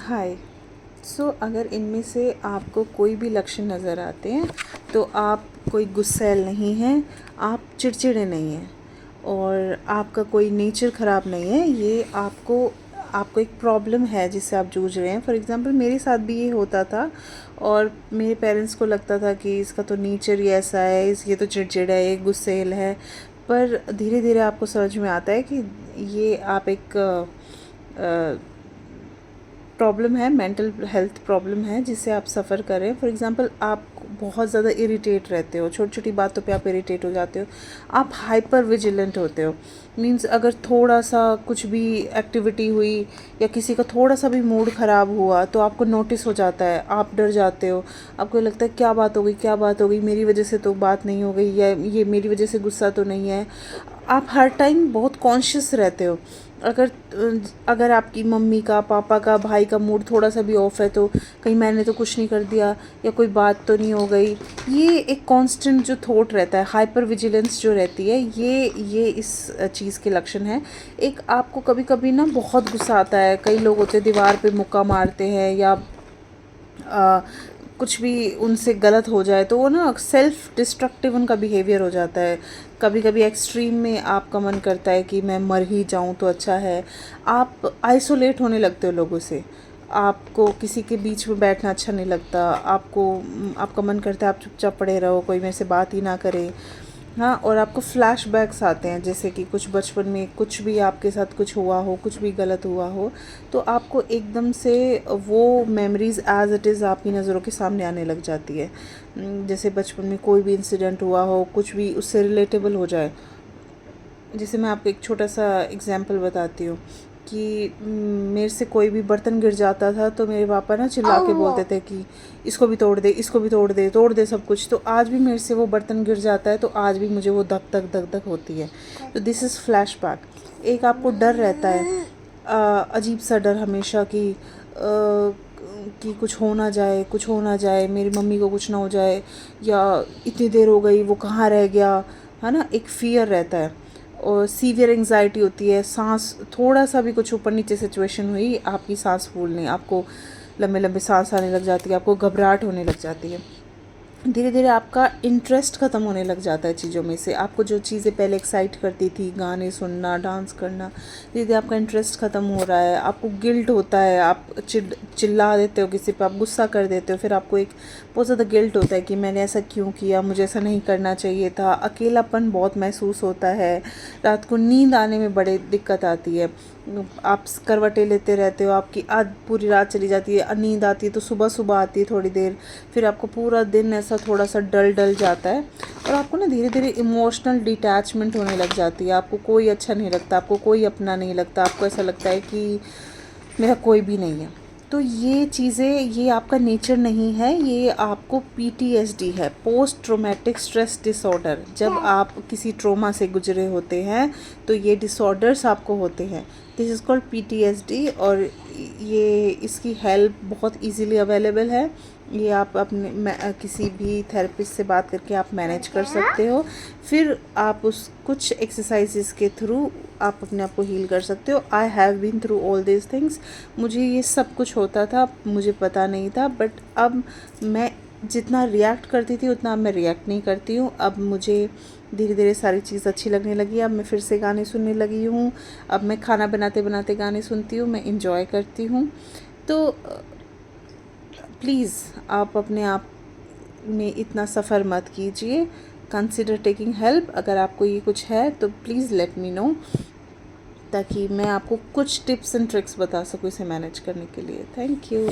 हाय। अगर इनमें से आपको कोई भी लक्षण नज़र आते हैं तो आप कोई गुस्सैल नहीं हैं, आप चिड़चिड़े नहीं हैं और आपका कोई नेचर ख़राब नहीं है। ये आपको आपको एक प्रॉब्लम है जिससे आप जूझ रहे हैं। फॉर एग्ज़ाम्पल मेरे साथ भी ये होता था और मेरे पेरेंट्स को लगता था कि इसका तो नेचर ही ऐसा है, ये तो चिड़चिड़ा है, ये गुस्सैल है। पर धीरे धीरे आपको समझ में आता है कि ये आप एक प्रॉब्लम है, मेंटल हेल्थ प्रॉब्लम है जिससे आप सफ़र कर रहे हैं। फॉर एग्ज़ाम्पल आप बहुत ज़्यादा इरिटेट रहते हो, छोटी छोटी बातों पे आप इरिटेट हो जाते हो, आप हाइपर विजिलेंट होते हो। मींस अगर थोड़ा सा कुछ भी एक्टिविटी हुई या किसी का थोड़ा सा भी मूड ख़राब हुआ तो आपको नोटिस हो जाता है, आप डर जाते हो, आपको लगता है क्या बात हो गई, क्या बात हो गई, मेरी वजह से तो बात नहीं हो गई या ये मेरी वजह से गुस्सा तो नहीं है। आप हर टाइम बहुत कॉन्शियस रहते हो। अगर अगर आपकी मम्मी का, पापा का, भाई का मूड थोड़ा सा भी ऑफ है तो कहीं मैंने तो कुछ नहीं कर दिया या कोई बात तो नहीं हो गई। ये एक कांस्टेंट जो थॉट रहता है, हाइपर विजिलेंस जो रहती है, ये इस चीज़ के लक्षण है। एक आपको कभी कभी ना बहुत गुस्सा आता है, कई लोग होते हैं दीवार पे मुक्का मारते हैं या कुछ भी उनसे गलत हो जाए तो वो ना सेल्फ डिस्ट्रक्टिव उनका बिहेवियर हो जाता है। कभी कभी एक्सट्रीम में आपका मन करता है कि मैं मर ही जाऊं तो अच्छा है। आप आइसोलेट होने लगते हो लोगों से, आपको किसी के बीच में बैठना अच्छा नहीं लगता, आपका मन करता है आप चुपचाप पड़े रहो, कोई मेरे से बात ही ना करे। हाँ, और आपको फ्लैशबैक्स आते हैं जैसे कि कुछ बचपन में कुछ भी आपके साथ कुछ हुआ हो, कुछ भी गलत हुआ हो, तो आपको एकदम से वो मेमोरीज़ एज इट इज़ आपकी नज़रों के सामने आने लग जाती है। जैसे बचपन में कोई भी इंसिडेंट हुआ हो, कुछ भी उससे रिलेटेबल हो जाए। जैसे मैं आपको एक छोटा सा एग्जांपल बताती हूँ कि मेरे से कोई भी बर्तन गिर जाता था तो मेरे पापा ना चिल्ला के बोलते थे कि इसको भी तोड़ दे, इसको भी तोड़ दे सब कुछ। तो आज भी मेरे से वो बर्तन गिर जाता है तो आज भी मुझे वो धक धक धक धक होती है। तो दिस इज़ फ्लैशबैक। एक आपको डर रहता है, अजीब सा डर हमेशा कि कुछ हो ना जाए, कुछ हो ना जाए, मेरी मम्मी को कुछ ना हो जाए, या इतनी देर हो गई वो कहाँ रह गया, है ना। एक फ़ियर रहता है और सीवियर एंजाइटी होती है। सांस थोड़ा सा भी कुछ ऊपर नीचे सिचुएशन हुई, आपकी सांस फूलने, आपको लंबे लंबे सांस आने लग जाती है, आपको घबराहट होने लग जाती है। धीरे धीरे आपका इंटरेस्ट ख़त्म होने लग जाता है चीज़ों में से। आपको जो चीज़ें पहले एक्साइट करती थी, गाने सुनना, डांस करना, धीरे धीरे आपका इंटरेस्ट ख़त्म हो रहा है। आपको गिल्ट होता है, आप चिल्ला देते हो किसी पे, आप गुस्सा कर देते हो, फिर आपको एक बहुत ज़्यादा गिल्ट होता है कि मैंने ऐसा क्यों किया, मुझे ऐसा नहीं करना चाहिए था। अकेलापन बहुत महसूस होता है, रात को नींद आने में बड़ी दिक्कत आती है, आप करवटें लेते रहते हो, आपकी पूरी रात चली जाती है, नींद आती है तो सुबह सुबह आती है थोड़ी देर, फिर आपको पूरा दिन ऐसा थोड़ा सा डल जाता है और आपको ना धीरे धीरे इमोशनल डिटैचमेंट होने लग जाती है। आपको कोई अच्छा नहीं लगता, आपको कोई अपना नहीं लगता, आपको ऐसा लगता है कि मेरा कोई भी नहीं है। तो ये चीज़ें, ये आपका नेचर नहीं है, ये आपको पीटीएसडी है, पोस्ट ट्रोमेटिक स्ट्रेस डिसऑर्डर। जब आप किसी ट्रोमा से गुजरे होते हैं तो ये डिसऑर्डर्स आपको होते हैं। दिस इज़ कॉल्ड पीटीएसडी और ये इसकी हेल्प बहुत इजीली अवेलेबल है। ये आप अपने किसी भी थेरेपिस्ट से बात करके आप मैनेज कर सकते हो। फिर आप उस कुछ एक्सरसाइजेस के थ्रू आप अपने आप को हील कर सकते हो। I have been through all this things. मुझे ये सब कुछ होता था, मुझे पता नहीं था, बट अब मैं जितना रिएक्ट करती थी उतना अब मैं रिएक्ट नहीं करती हूँ। अब मुझे धीरे धीरे सारी चीज़ अच्छी लगने लगी। अब मैं फिर से गाने सुनने लगी हूँ। अब मैं खाना बनाते बनाते गाने सुनती हूँ, मैं इंजॉय करती हूँ। तो प्लीज़ आप अपने आप में इतना सफ़र मत कीजिए, कंसिडर टेकिंग हेल्प। अगर आपको ये कुछ है तो प्लीज़ लेट मी नो, ताकि मैं आपको कुछ टिप्स एंड ट्रिक्स बता सकूँ इसे मैनेज करने के लिए। Thank you.